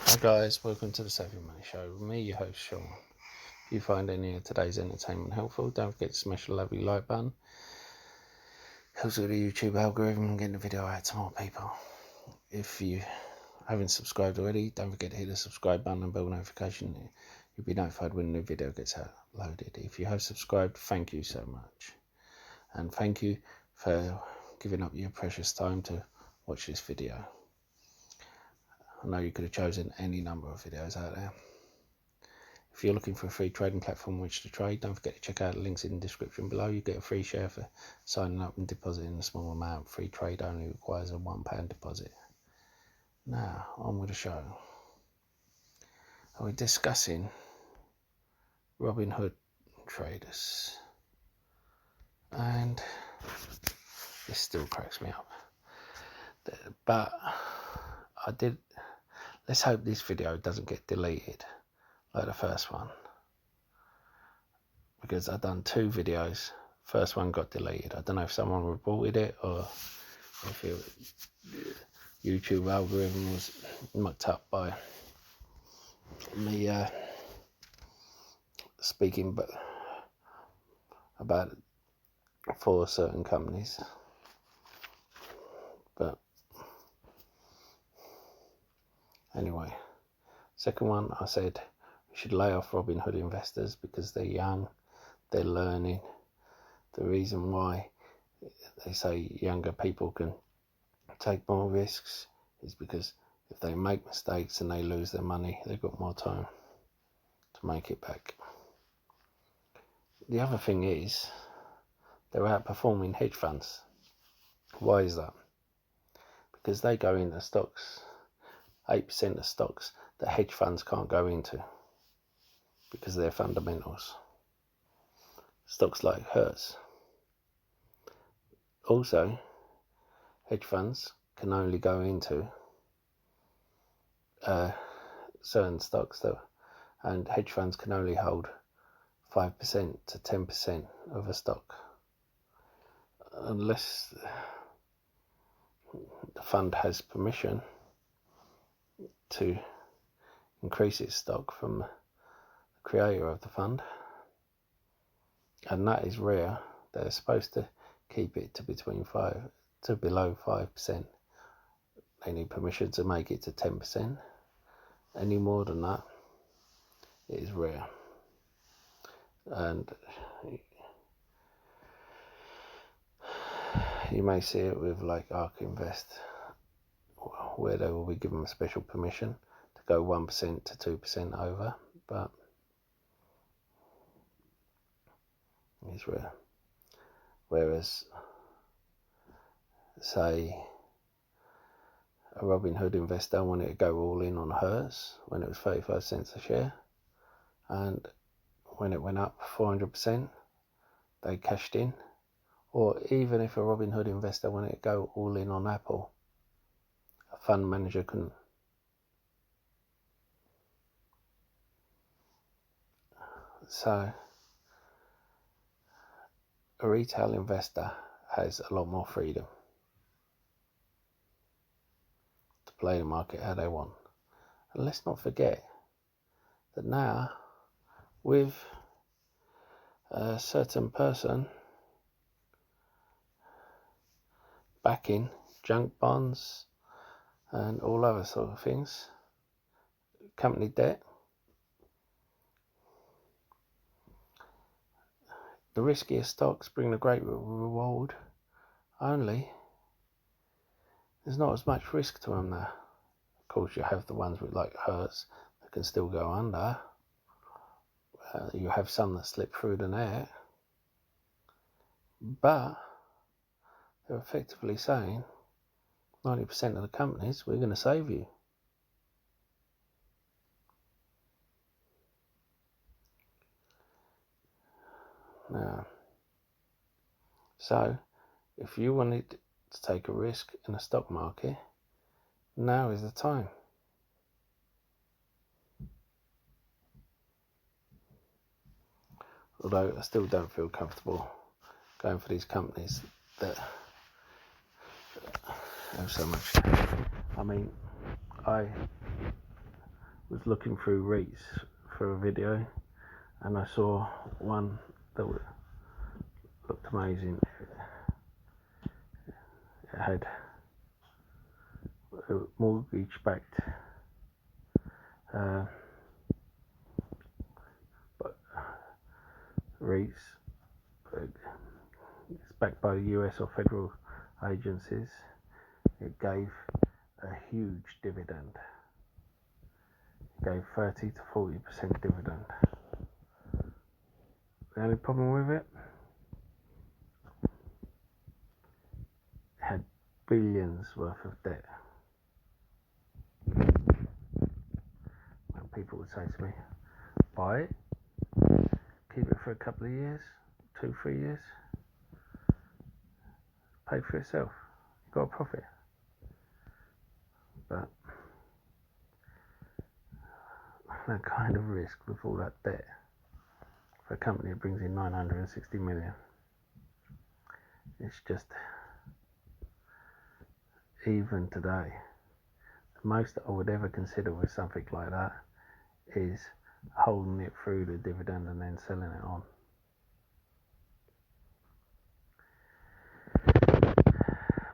Hi guys, welcome to the Savvy Money Show with me, your host Sean. If you find any of today's entertainment helpful, don't forget to smash the lovely like button. Helps with the YouTube algorithm and getting the video out to more people. If you haven't subscribed already, don't forget to hit the subscribe button and bell notification. You'll be notified when a new video gets uploaded. If you have subscribed, thank you so much. And thank you for giving up your precious time to watch this video. I know you could have chosen any number of videos out there. If you're looking for a free trading platform in which to trade, don't forget to check out the links in the description below. You get a free share for signing up and depositing a small amount. Free trade only requires a £1 deposit. Now, on with the show. We're discussing Robinhood traders. And this still cracks me up. But let's hope this video doesn't get deleted like the first one, because I've done two videos. First one got deleted. I don't know if someone reported it or if YouTube algorithm was mucked up by me speaking about it for certain companies. But anyway, second one, I said we should lay off Robinhood investors because they're young, they're learning. The reason why they say younger people can take more risks is because if they make mistakes and they lose their money, they've got more time to make it back. The other thing is they're outperforming hedge funds. Why is that? Because they go into stocks, 8% of stocks that hedge funds can't go into because of their fundamentals. Stocks like Hertz. Also, hedge funds can only go into certain stocks, and hedge funds can only hold 5% to 10% of a stock unless the fund has permission to increase its stock from the creator of the fund, and that is rare. They're supposed to keep it to below 5%. They need permission to make it to 10%. Any more than that, it is rare. And you may see it with like ARK Invest, where they will be given a special permission to go 1% to 2% over, but it's rare. Whereas, say, a Robinhood investor wanted to go all in on Hertz when it was 35 cents a share, and when it went up 400%, they cashed in. Or even if a Robinhood investor wanted to go all in on Apple, a fund manager couldn't. So a retail investor has a lot more freedom to play the market how they want. And let's not forget that now, with a certain person backing junk bonds and all other sort of things, company debt, the riskiest stocks bring the great reward, only there's not as much risk to them now. Of course, you have the ones with like Hertz that can still go under. You have some that slip through the net, but they're effectively saying 90% of the companies, we're going to save you. Now, so if you wanted to take a risk in the stock market, now is the time. Although I still don't feel comfortable going for these companies that have so much. I mean, I was looking through REITs for a video, and I saw one that looked amazing. It had a mortgage-backed REITs. It's backed by the US or federal agencies. It gave a huge dividend. It gave 30 to 40% dividend. The only problem with it had billions worth of debt. And people would say to me, buy it, keep it for a couple of years, 2-3 years, pay for itself, you got a profit. But that kind of risk with all that debt for a company that brings in 960 million, it's just, even today, the most I would ever consider with something like that is holding it through the dividend and then selling it on.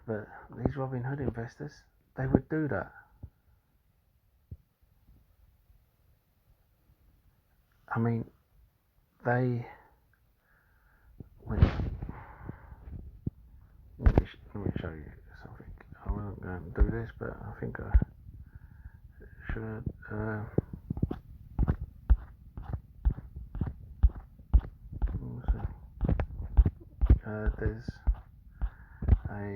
But these Robinhood investors, they would do that. I mean, they went. Let me show you something. I won't go and do this, but I think I should. There's a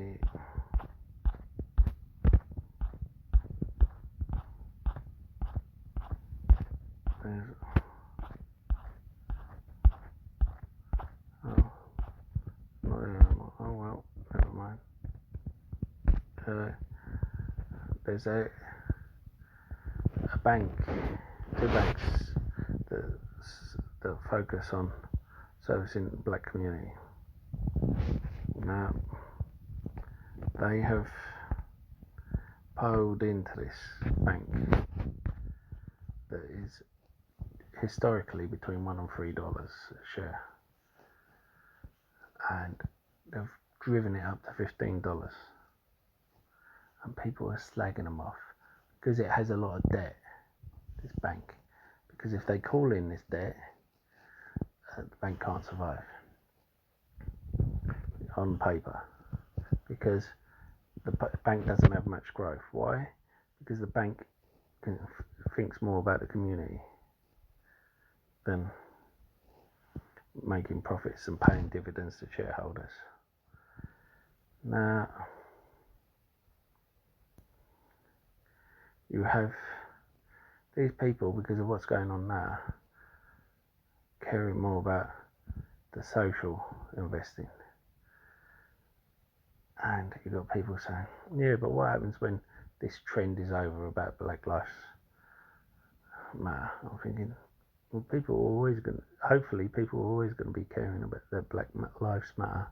not there anymore. Oh well, never mind. There's a bank, 2 banks that focus on servicing the black community. Now, they have piled into this bank that is historically between $1 and $3 a share, and they've driven it up to $15, and people are slagging them off because it has a lot of debt, this bank, because if they call in this debt, the bank can't survive on paper, because the bank doesn't have much growth. Why? Because the bank thinks more about the community than making profits and paying dividends to shareholders. Now, you have these people, because of what's going on now, caring more about the social investing. And you've got people saying, yeah, but what happens when this trend is over about Black Lives Matter? I'm thinking, well, people are always going to, hopefully people are always going to be caring about that Black Lives Matter.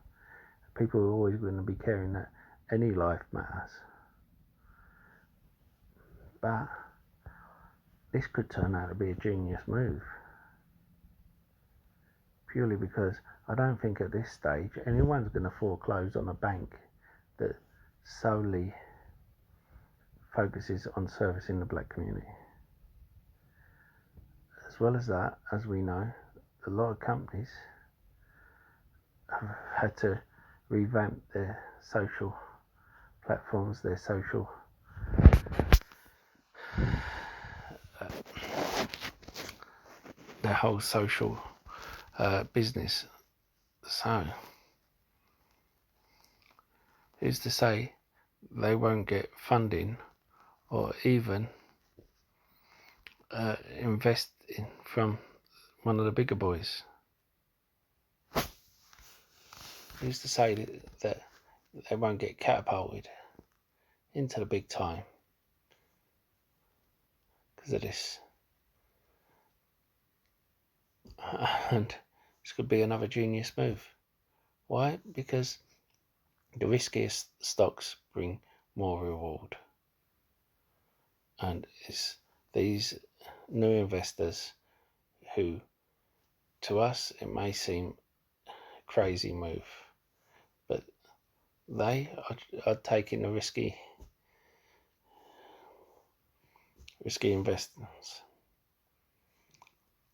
People are always going to be caring that any life matters. But this could turn out to be a genius move, purely because I don't think at this stage anyone's going to foreclose on a bank that solely focuses on servicing the black community. As well as that, as we know, a lot of companies have had to revamp their social platforms, their social their whole social business. So who's to say they won't get funding or even invest in from one of the bigger boys? Who's to say that they won't get catapulted into the big time because of this? And this could be another genius move. Why? Because the riskiest stocks bring more reward, and these new investors who, to us, it may seem a crazy move, but they are taking the risky investments,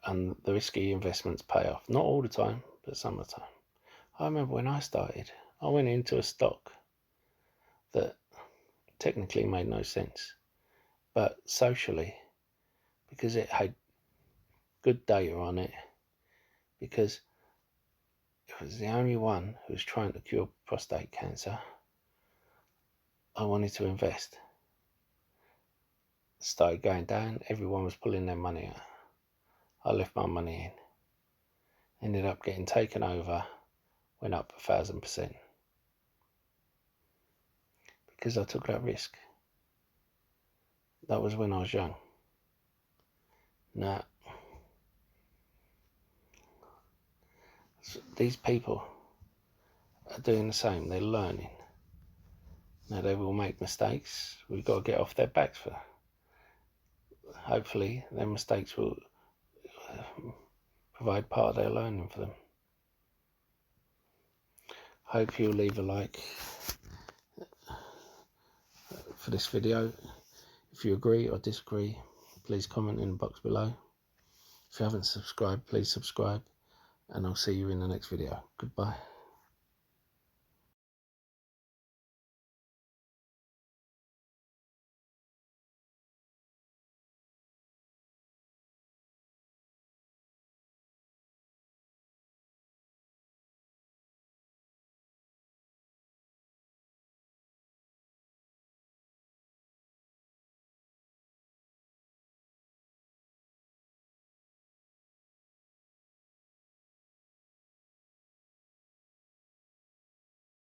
and the risky investments pay off. Not all the time, but some of the time. I remember when I started, I went into a stock that technically made no sense, but socially, because it had good data on it, because it was the only one who was trying to cure prostate cancer, I wanted to invest. It started going down, everyone was pulling their money out. I left my money in, ended up getting taken over, went up 1,000%. Because I took that risk. That was when I was young. Now, these people are doing the same. They're learning. Now, they will make mistakes. We've got to get off their backs for that. Hopefully, their mistakes will provide part of their learning for them. Hope you'll leave a like for this video. If you agree or disagree, please comment in the box below. If you haven't subscribed, please subscribe, and I'll see you in the next video. Goodbye.